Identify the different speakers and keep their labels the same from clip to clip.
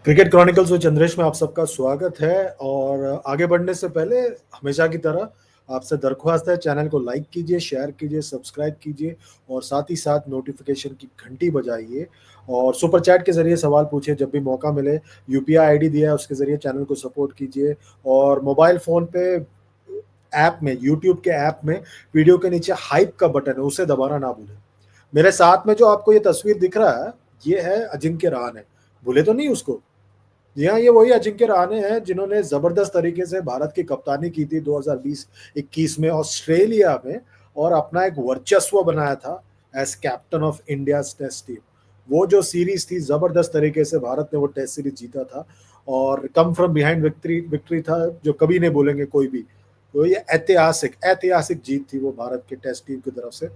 Speaker 1: Cricket chronicles with Chandresh में आप सबका स्वागत है। और आगे बढ़ने से पहले हमेशा की तरह आपसे दरख्वास्त है, चैनल को लाइक कीजिए, शेयर कीजिए, सब्सक्राइब कीजिए और साथ ही साथ नोटिफिकेशन की घंटी बजाइए और सुपर चैट के जरिए सवाल पूछिए जब भी मौका मिले। यूपीआई आईडी दिया है, उसके जरिए चैनल को सपोर्ट कीजिए। और मोबाइल फ़ोन पे ऐप में, यूट्यूब के ऐप में वीडियो के नीचे हाइप का बटन है, उसे दबाना ना भूलें। मेरे साथ में जो आपको ये तस्वीर दिख रहा है, ये है अजिंक्य रहाणे। भूले तो नहीं उसको? जी हाँ, ये वही अजिंक्य रहाणे हैं जिन्होंने जबरदस्त तरीके से भारत की कप्तानी की थी 2020-21 में ऑस्ट्रेलिया में और अपना एक वर्चस्व बनाया था as captain of India test team. वो जो सीरीज थी, जबरदस्त तरीके से भारत ने वो टेस्ट सीरीज जीता था और come from behind victory victory था, जो कभी नहीं भूलेंगे कोई भी। तो ये ऐतिहासिक ऐतिहासिक जीत थी वो भारत की टेस्ट टीम की तरफ से।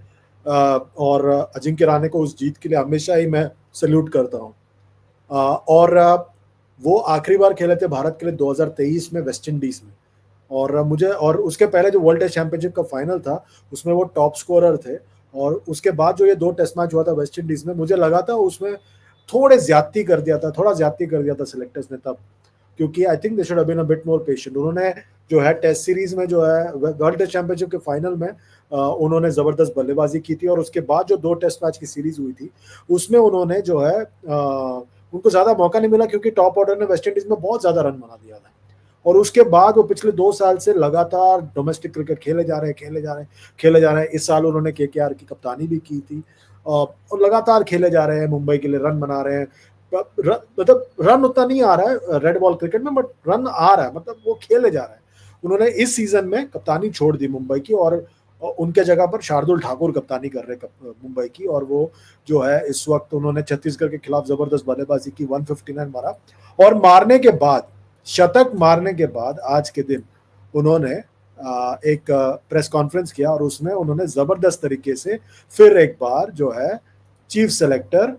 Speaker 1: और अजिंक्य रहाणे को उस जीत के लिए हमेशा ही मैं सल्यूट करता हूँ। और वो आखिरी बार खेले थे भारत के लिए 2023 में वेस्ट इंडीज में। और मुझे, और उसके पहले जो वर्ल्ड टेस्ट चैंपियनशिप का फाइनल था उसमें वो टॉप स्कोरर थे। और उसके बाद जो ये 2 टेस्ट मैच हुआ था वेस्ट इंडीज में, मुझे लगा था उसमें थोड़ा ज्यादती कर दिया था सिलेक्टर्स ने तब, क्योंकि I think they should have been a bit more patient. उन्होंने जो है टेस्ट सीरीज में, जो है वर्ल्ड टेस्ट चैंपियनशिप के फाइनल में, उन्होंने जबरदस्त बल्लेबाजी की थी और उसके बाद जो 2 टेस्ट मैच की सीरीज हुई थी उसमें उन्होंने जो है उनको ज्यादा मौका नहीं मिला क्योंकि टॉप ऑर्डर ने वेस्ट इंडीज में बहुत ज्यादा रन बना दिया था। और उसके बाद वो पिछले 2 साल से लगातार डोमेस्टिक क्रिकेट खेले जा रहे हैं। इस साल उन्होंने केकेआर की कप्तानी भी की थी और लगातार खेले जा रहे हैं, मुंबई के लिए रन बना रहे हैं। मतलब रन उतना नहीं आ रहा है रेड बॉल क्रिकेट में, बट रन आ रहा है, मतलब वो खेले जा रहे हैं। उन्होंने इस सीजन में कप्तानी छोड़ दी मुंबई की और उनके जगह पर शार्दुल ठाकुर कप्तानी कर रहे हैं मुंबई की। और वो जो है इस वक्त उन्होंने छत्तीसगढ़ के खिलाफ जबरदस्त बल्लेबाजी की, 159 मारा। और मारने के बाद, शतक मारने के बाद आज के दिन उन्होंने एक प्रेस कॉन्फ्रेंस किया और उसमें उन्होंने जबरदस्त तरीके से फिर एक बार जो है चीफ सेलेक्टर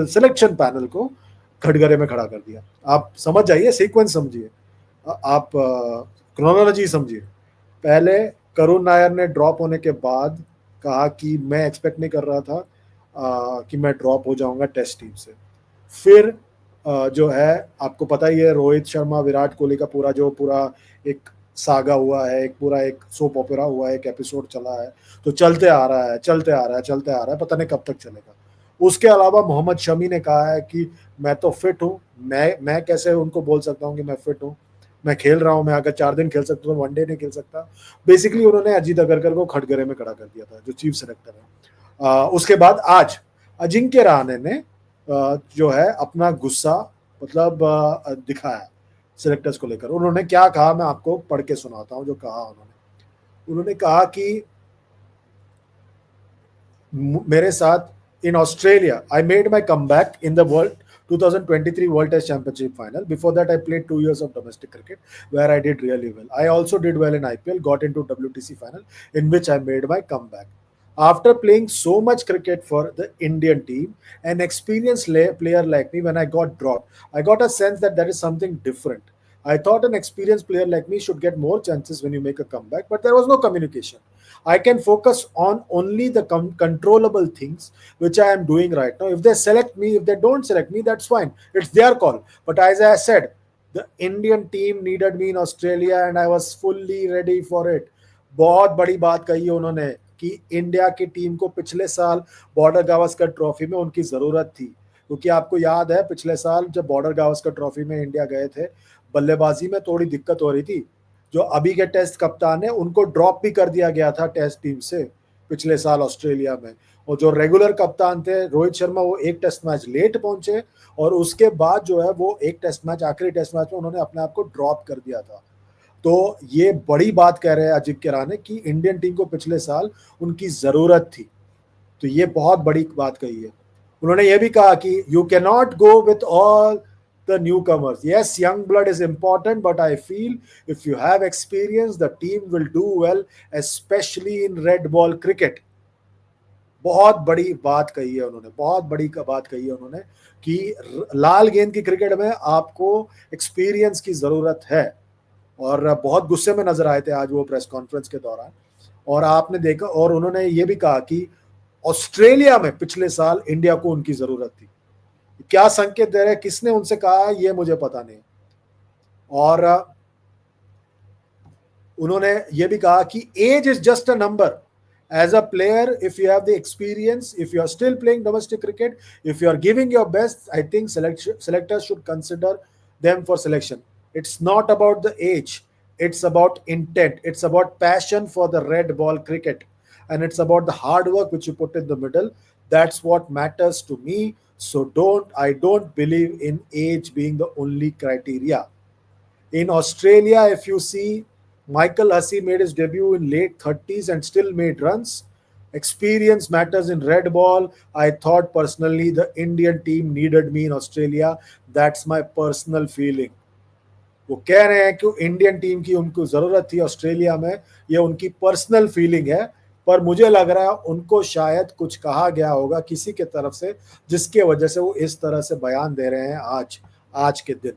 Speaker 1: सिलेक्शन पैनल को खटगरे में खड़ा कर दिया। आप समझ जाइए, सीक्वेंस समझिए, आप क्रोनोलॉजी समझिए। पहले करुण नायर ने ड्रॉप होने के बाद कहा कि मैं एक्सपेक्ट नहीं कर रहा था कि मैं ड्रॉप हो जाऊंगा टेस्ट टीम से। फिर जो है आपको पता ही है, रोहित शर्मा विराट कोहली का पूरा एक सागा हुआ है, एक सोप ओपेरा हुआ है, एक एपिसोड चला है। तो चलते आ रहा है, पता नहीं कब तक चलेगा। उसके अलावा मोहम्मद शमी ने कहा है कि मैं तो फिट हूँ, मैं कैसे उनको बोल सकता हूँ कि मैं फिट हूँ, मैं खेल रहा हूँ, मैं अगर 4 दिन खेल सकता हूँ, वनडे नहीं खेल सकता। बेसिकली उन्होंने अजीत अगरकर को खटगरे में खड़ा कर दिया था, जो चीफ सेलेक्टर है। उसके बाद आज अजिंक्य रहाणे ने जो है अपना गुस्सा मतलब दिखाया सिलेक्टर्स को लेकर। उन्होंने क्या कहा, मैं आपको पढ़ के सुनाता हूं जो कहा उन्होंने कहा कि मेरे साथ in Australia I made my come back in the world 2023 World Test Championship final. Before that, I played 2 years of domestic cricket where I did really well. I also did well in IPL, got into WTC final in which I made my comeback. After playing so much cricket for the Indian team, an experienced player like me, when I got dropped, I got a sense that there is something different. I thought an experienced player like me should get more chances when you make a comeback, but there was no communication. I can focus on only the controllable things which I am doing right now. If they select me, if they don't select me, that's fine. It's their call. But as I said, the Indian team needed me in Australia and I was fully ready for it. बहुत बड़ी बात कही है उन्होंने कि India की team को पिछले साल बॉर्डर गावस्कर ट्रॉफी में उनकी जरूरत थी, क्योंकि आपको याद है पिछले साल जब बॉर्डर गावस्कर ट्रॉफी में इंडिया गए थे, बल्लेबाजी में थोड़ी दिक्कत हो रही थी। जो अभी के टेस्ट कप्तान है उनको ड्रॉप भी कर दिया गया था टेस्ट टीम से पिछले साल ऑस्ट्रेलिया में। और जो रेगुलर कप्तान थे रोहित शर्मा, वो एक टेस्ट मैच लेट पहुंचे और उसके बाद जो है वो एक टेस्ट मैच, आखिरी टेस्ट मैच में उन्होंने अपने आप को ड्रॉप कर दिया था। तो ये बड़ी बात कह रहे हैं अजिंक्य रहाणे कि इंडियन टीम को पिछले साल उनकी जरूरत थी। तो ये बहुत बड़ी बात कही है। उन्होंने ये भी कहा कि you can not go with all the newcomers. Yes, young blood is important, but I feel if you have experience, the team will do well, especially in red ball cricket. बहुत बड़ी बात कही है उन्होंने, बहुत बड़ी बात कही है उन्होंने कि लाल गेंद की क्रिकेट में आपको एक्सपीरियंस की जरूरत है। और बहुत गुस्से में नजर आए थे आज वो प्रेस कॉन्फ्रेंस के दौरान। और आपने देखा, और उन्होंने ये भी कहा कि ऑस्ट्रेलिया में पिछले साल इंडिया को उनकी जरूरत थी। क्या संकेत दे रहे हैं, किसने उनसे कहा है, ये मुझे पता नहीं। और उन्होंने ये भी कहा कि age is just a number. As a player, if you have the experience, if you are still playing domestic cricket, if you are giving your best, I think selectors should consider them for selection. It's not about the age, it's about intent, it's about passion for the red ball cricket, and it's about the hard work which you put in the middle. That's what matters to me. So I don't believe in age being the only criteria. In Australia, if you see, Michael Hussey made his debut in late 30s and still made runs. Experience matters in red ball. I thought personally the Indian team needed me in Australia. That's my personal feeling. वो कह रहे हैं कि Indian team की उनको जरूरत थी Australia में, ये उनकी पर्सनल फीलिंग है। पर मुझे लग रहा है उनको शायद कुछ कहा गया होगा किसी के तरफ से, जिसके वजह से वो इस तरह से बयान दे रहे हैं आज आज के दिन।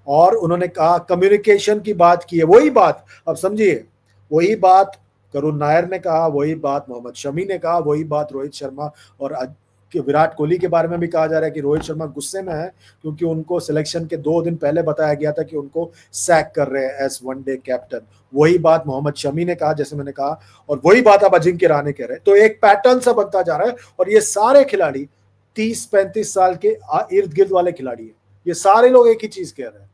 Speaker 1: और उन्होंने कहा, कम्युनिकेशन की बात की है, वही बात अब समझिए, वही बात करुण नायर ने कहा, वही बात मोहम्मद शमी ने कहा, वही बात रोहित शर्मा और कि विराट कोहली के बारे में भी कहा जा रहा है कि रोहित शर्मा गुस्से में है क्योंकि उनको सिलेक्शन के 2 दिन पहले बताया गया था कि उनको सैक कर रहे हैं एज वन डे कैप्टन। वही बात मोहम्मद शमी ने कहा, जैसे मैंने कहा, और वही बात अब अजिंक्य रहाणे कह रहे हैं। तो एक पैटर्न सा बनता जा रहा है, और ये सारे खिलाड़ी 30-35 साल के इर्द गिर्द वाले खिलाड़ी हैं, ये सारे लोग एक ही चीज कह रहे हैं।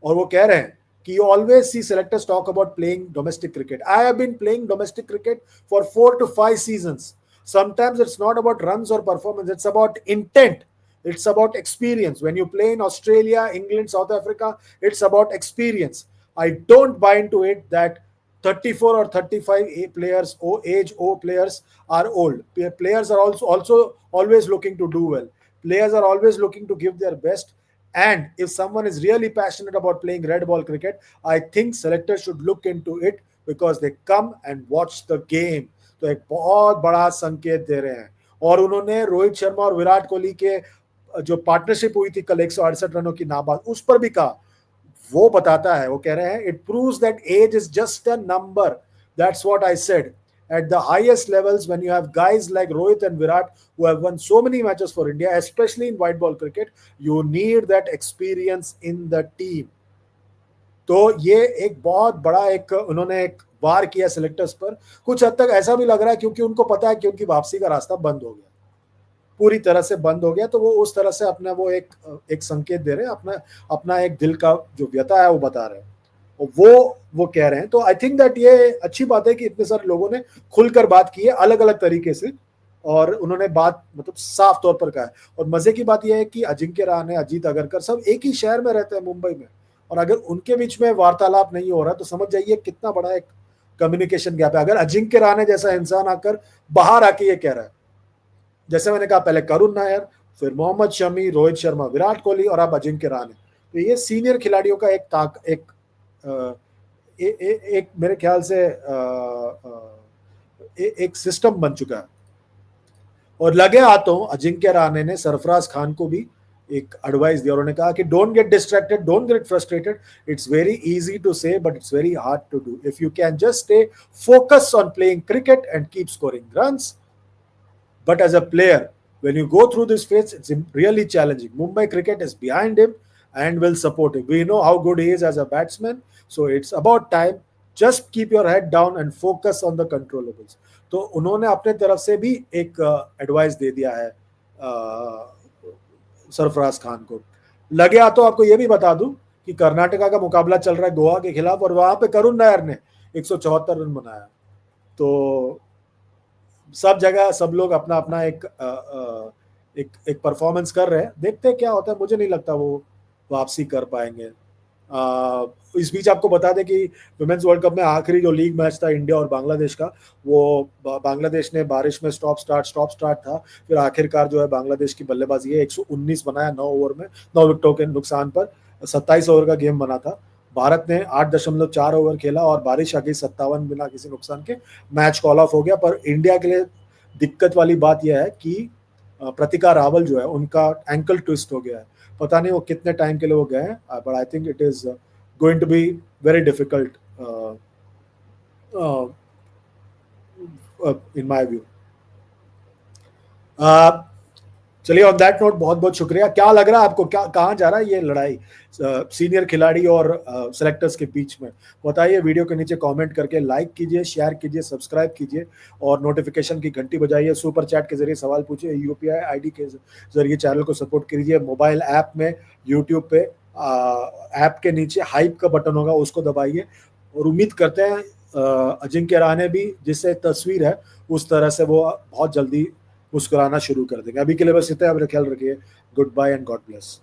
Speaker 1: और वो कह रहे हैं कि you always see selectors talk about playing domestic cricket. I have been playing domestic cricket for 4 to 5 seasons. Sometimes it's not about runs or performance, it's about intent, it's about experience. When you play in Australia, England, South Africa, it's about experience. I don't buy into it that 34 or 35 players, age O players are old. Players are also always looking to do well. Players are always looking to give their best. And if someone is really passionate about playing red ball cricket, I think selectors should look into it because they come and watch the game. तो एक बहुत बड़ा संकेत दे रहे हैं। और उन्होंने रोहित शर्मा और विराट कोहली के जो पार्टनरशिप हुई थी कल 168 रनों की नाबाद, उस पर भी कहा, वो बताता है, वो कह रहे हैं, it proves that age is just a number. That's what I said. At the highest levels, when you have guys like Rohit and Virat who have won so many matches for India, especially in white ball cricket, you need that experience in the team. तो ये एक बहुत बड़ा एक उन्होंने एक वार किया selectors पर। कुछ हद तक ऐसा भी लग रहा है क्योंकि उनको पता है कि उनकी वापसी का रास्ता बंद हो गया, पूरी तरह से बंद हो गया, तो वो उस तरह से अपना वो एक संकेत दे रहे हैं, अपना अपना एक दिल का जो व्यथा है वो बता रहे हैं, और वो कह रहे हैं। तो आई थिंक दैट ये अच्छी बात है कि इतने सारे लोगों ने खुलकर बात की है अलग अलग तरीके से, और उन्होंने बात मतलब साफ तौर पर कहा है। और मजे की बात यह है कि अजिंक्य रहाणे, अजीत अगरकर सब एक ही शहर में रहते हैं, मुंबई में, और अगर उनके बीच में वार्तालाप नहीं हो रहा तो समझ जाइए कितना बड़ा एक कम्युनिकेशन गैप है। अगर अजिंक्य रहाणे जैसा इंसान आकर बाहर आके ये कह रहा है, जैसे मैंने कहा पहले करुण नायर, फिर मोहम्मद शमी, रोहित शर्मा, विराट कोहली और अब अजिंक्य रहाणे, तो ये सीनियर खिलाड़ियों का एक मेरे ख्याल से एक सिस्टम बन चुका है। और लगे हाथों अजिंक्य रहाणे ने सरफराज खान को भी एक एडवाइस दिया, उन्होंने कहा कि don't get distracted, don't get frustrated, it's very easy to say but it's very hard to do. If you can just stay focus on playing cricket and keep scoring runs, but as a player, when you go through this phase, it's really challenging. Mumbai cricket is behind him and will support him. We know how good he is as a batsman, so it's about time. Just keep your head down and focus on the controllables. तो उन्होंने अपने तरफ से भी एक advice दे दिया है सरफराज खान को। लगे आ तो आपको ये भी बता दूं कि कर्नाटका का मुकाबला चल रहा है गोवा के खिलाफ, और वहां पे करुण नायर ने 174 रन बनाया। तो सब जगह सब लोग अपना अपना एक परफॉर्मेंस कर रहे हैं, देखते हैं क्या होता है। मुझे नहीं लगता वो वापसी कर पाएंगे। इस बीच आपको बता दें कि वुमेन्स वर्ल्ड कप में आखिरी जो लीग मैच था इंडिया और बांग्लादेश का, वो बांग्लादेश ने बारिश में स्टॉप स्टार्ट था, फिर आखिरकार जो है बांग्लादेश की बल्लेबाजी है 119 बनाया 9 ओवर में, 9 विकेटों के नुकसान पर, 27 ओवर का गेम बना था। भारत ने 8.4 ओवर खेला और बारिश आ गई 57 बिना किसी नुकसान के, मैच कॉल ऑफ हो गया। पर इंडिया के लिए दिक्कत वाली बात यह है कि प्रतिका रावल जो है उनका एंकल ट्विस्ट हो गया है, पता नहीं वो कितने टाइम के लिए वो गए हैं, but I think it is going to be very difficult in my view. चलिए, ऑन दैट नोट बहुत बहुत शुक्रिया। क्या लग रहा है आपको, क्या कहाँ जा रहा है ये लड़ाई सीनियर खिलाड़ी और सेलेक्टर्स के बीच में? बताइए वीडियो के नीचे कमेंट करके, लाइक कीजिए, शेयर कीजिए, सब्सक्राइब कीजिए और नोटिफिकेशन की घंटी बजाइए। सुपर चैट के जरिए सवाल पूछिए, यूपीआई आईडी के जरिए चैनल को सपोर्ट कीजिए। मोबाइल ऐप में यूट्यूब पे ऐप के नीचे हाइप का बटन होगा, उसको दबाइए। और उम्मीद करते हैं अजिंक्य रहाणे भी जिससे तस्वीर है उस तरह से वो बहुत जल्दी मुस्कुराना शुरू कर देंगे। अभी के लिए बस इतना, अपना ख्याल रखिए। Good bye and God bless.